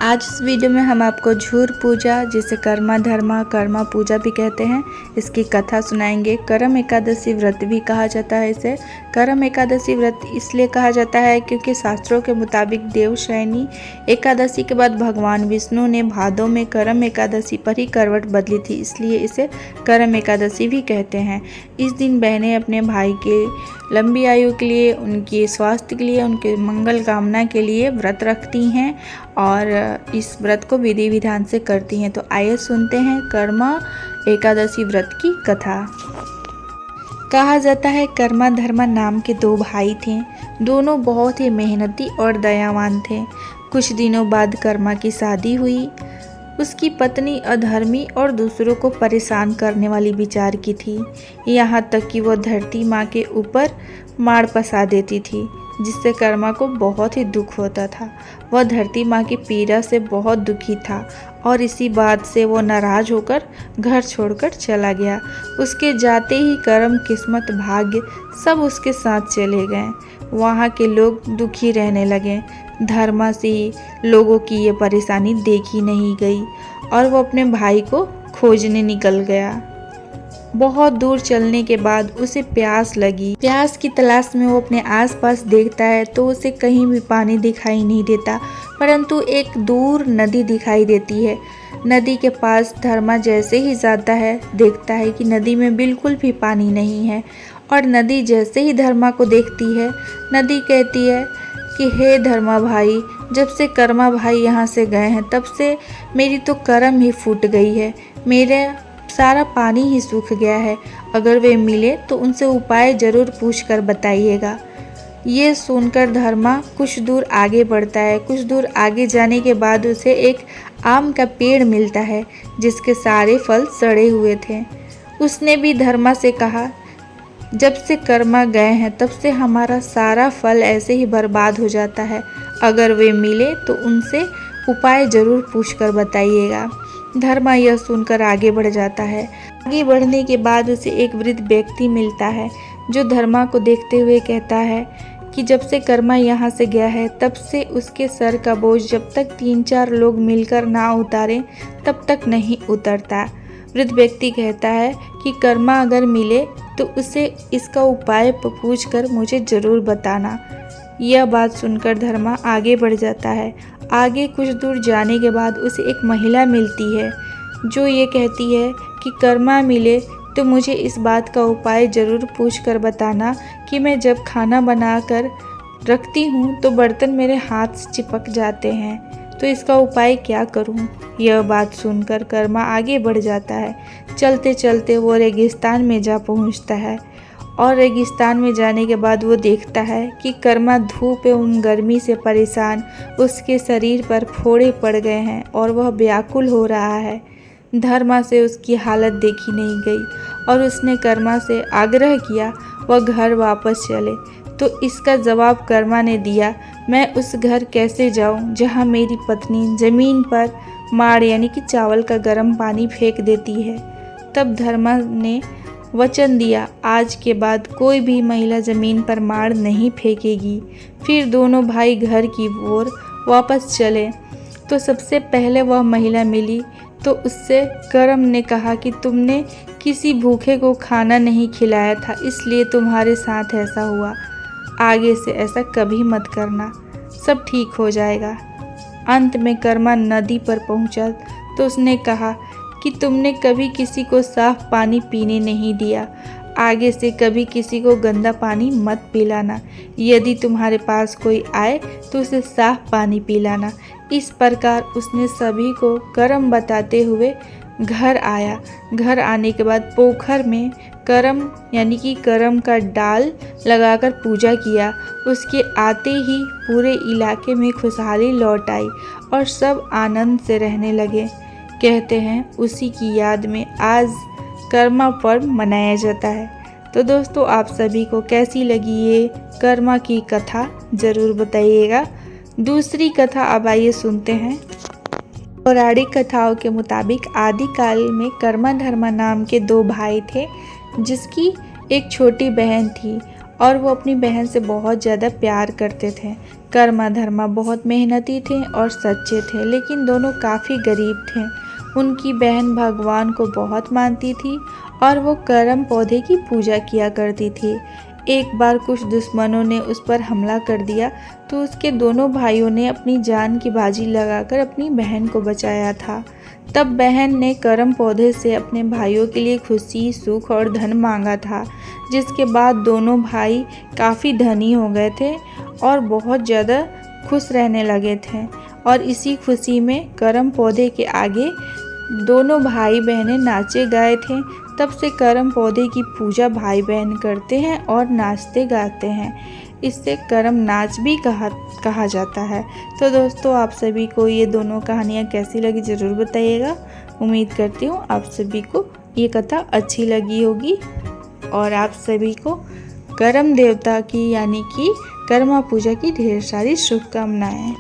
आज इस वीडियो में हम आपको झूर पूजा, जिसे कर्मा धर्मा कर्मा पूजा भी कहते हैं, इसकी कथा सुनाएंगे। करम एकादशी व्रत भी कहा जाता है इसे। करम एकादशी व्रत इसलिए कहा जाता है क्योंकि शास्त्रों के मुताबिक देवशयनी एकादशी के बाद भगवान विष्णु ने भादों में करम एकादशी पर ही करवट बदली थी, इसलिए इसे करम एकादशी भी कहते हैं। इस दिन बहनें अपने भाई के लंबी आयु के लिए, उनके स्वास्थ्य के लिए, उनके मंगल कामना के लिए व्रत रखती हैं और इस व्रत को विधि विधान से करती हैं। तो आइए सुनते हैं कर्मा एकादशी व्रत की कथा। कहा जाता है कर्मा धर्मा नाम के दो भाई थे। दोनों बहुत ही मेहनती और दयावान थे। कुछ दिनों बाद कर्मा की शादी हुई। उसकी पत्नी अधर्मी और दूसरों को परेशान करने वाली विचार की थी। यहाँ तक कि वह धरती माँ के ऊपर माड़ पसा देती थी, जिससे कर्मा को बहुत ही दुख होता था। वह धरती माँ की पीड़ा से बहुत दुखी था और इसी बात से वो नाराज होकर घर छोड़कर चला गया। उसके जाते ही कर्म, किस्मत, भाग्य सब उसके साथ चले गए। वहाँ के लोग दुखी रहने लगे। धर्मा से लोगों की ये परेशानी देखी नहीं गई और वो अपने भाई को खोजने निकल गया। बहुत दूर चलने के बाद उसे प्यास लगी। प्यास की तलाश में वो अपने आसपास देखता है तो उसे कहीं भी पानी दिखाई नहीं देता, परंतु एक दूर नदी दिखाई देती है। नदी के पास धर्मा जैसे ही जाता है, देखता है कि नदी में बिल्कुल भी पानी नहीं है और नदी जैसे ही धर्मा को देखती है, नदी कहती है कि हे धर्मा भाई, जब से कर्मा भाई यहाँ से गए हैं तब से मेरी तो करम ही फूट गई है। मेरा सारा पानी ही सूख गया है। अगर वे मिले तो उनसे उपाय जरूर पूछकर बताइएगा। ये सुनकर धर्मा कुछ दूर आगे बढ़ता है। कुछ दूर आगे जाने के बाद उसे एक आम का पेड़ मिलता है, जिसके सारे फल सड़े हुए थे। उसने भी धर्मा से कहा, जब से कर्मा गए हैं तब से हमारा सारा फल ऐसे ही बर्बाद हो जाता है। अगर वे मिले तो उनसे उपाय जरूर पूछकर बताइएगा। धर्मा यह सुनकर आगे बढ़ जाता है। आगे बढ़ने के बाद उसे एक वृद्ध व्यक्ति मिलता है, जो धर्मा को देखते हुए कहता है कि जब से कर्मा यहाँ से गया है तब से उसके सर का बोझ जब तक 3-4 लोग मिलकर ना उतारें तब तक नहीं उतरता। वृद्ध व्यक्ति कहता है कि कर्मा अगर मिले तो उसे इसका उपाय पूछकर मुझे ज़रूर बताना। यह बात सुनकर धर्मा आगे बढ़ जाता है। आगे कुछ दूर जाने के बाद उसे एक महिला मिलती है, जो ये कहती है कि कर्मा मिले तो मुझे इस बात का उपाय ज़रूर पूछकर बताना कि मैं जब खाना बनाकर रखती हूँ तो बर्तन मेरे हाथ से चिपक जाते हैं, तो इसका उपाय क्या करूँ। यह बात सुनकर कर्मा आगे बढ़ जाता है। चलते चलते वो रेगिस्तान में जा पहुँचता है और रेगिस्तान में जाने के बाद वो देखता है कि कर्मा धूप एवं गर्मी से परेशान, उसके शरीर पर फोड़े पड़ गए हैं और वह व्याकुल हो रहा है। धर्मा से उसकी हालत देखी नहीं गई और उसने कर्मा से आग्रह किया वह घर वापस चले। तो इसका जवाब कर्मा ने दिया, मैं उस घर कैसे जाऊं जहां मेरी पत्नी ज़मीन पर माड़ यानी कि चावल का गर्म पानी फेंक देती है। तब धर्मा ने वचन दिया, आज के बाद कोई भी महिला ज़मीन पर माड़ नहीं फेंकेगी। फिर दोनों भाई घर की ओर वापस चले तो सबसे पहले वह महिला मिली तो उससे करम ने कहा कि तुमने किसी भूखे को खाना नहीं खिलाया था, इसलिए तुम्हारे साथ ऐसा हुआ। आगे से ऐसा कभी मत करना, सब ठीक हो जाएगा। अंत में कर्मा नदी पर पहुंचा तो उसने कहा कि तुमने कभी किसी को साफ पानी पीने नहीं दिया, आगे से कभी किसी को गंदा पानी मत पिलाना। यदि तुम्हारे पास कोई आए तो उसे साफ पानी पिलाना। इस प्रकार उसने सभी को कर्म बताते हुए घर आया। घर आने के बाद पोखर में करम यानी कि करम का डाल लगाकर पूजा किया। उसके आते ही पूरे इलाके में खुशहाली लौट आई और सब आनंद से रहने लगे। कहते हैं उसी की याद में आज कर्मा पर्व मनाया जाता है। तो दोस्तों, आप सभी को कैसी लगी ये कर्मा की कथा ज़रूर बताइएगा। दूसरी कथा अब आइए सुनते हैं। पौराणिक कथाओं के मुताबिक आदिकाल में कर्मा धर्मा नाम के दो भाई थे, जिसकी एक छोटी बहन थी और वो अपनी बहन से बहुत ज़्यादा प्यार करते थे। कर्मा धर्मा बहुत मेहनती थे और सच्चे थे, लेकिन दोनों काफ़ी गरीब थे। उनकी बहन भगवान को बहुत मानती थी और वो करम पौधे की पूजा किया करती थी। एक बार कुछ दुश्मनों ने उस पर हमला कर दिया तो उसके दोनों भाइयों ने अपनी जान की बाजी लगाकर अपनी बहन को बचाया था। तब बहन ने करम पौधे से अपने भाइयों के लिए खुशी, सुख और धन मांगा था, जिसके बाद दोनों भाई काफ़ी धनी हो गए थे और बहुत ज़्यादा खुश रहने लगे थे। और इसी खुशी में करम पौधे के आगे दोनों भाई बहनें नाचे गाए थे। तब से करम पौधे की पूजा भाई बहन करते हैं और नाचते गाते हैं। इससे करम नाच भी कहा जाता है। तो दोस्तों, आप सभी को ये दोनों कहानियाँ कैसी लगी ज़रूर बताइएगा। उम्मीद करती हूँ आप सभी को ये कथा अच्छी लगी होगी और आप सभी को करम देवता की यानी कि कर्मा पूजा की ढेर सारी शुभकामनाएँ।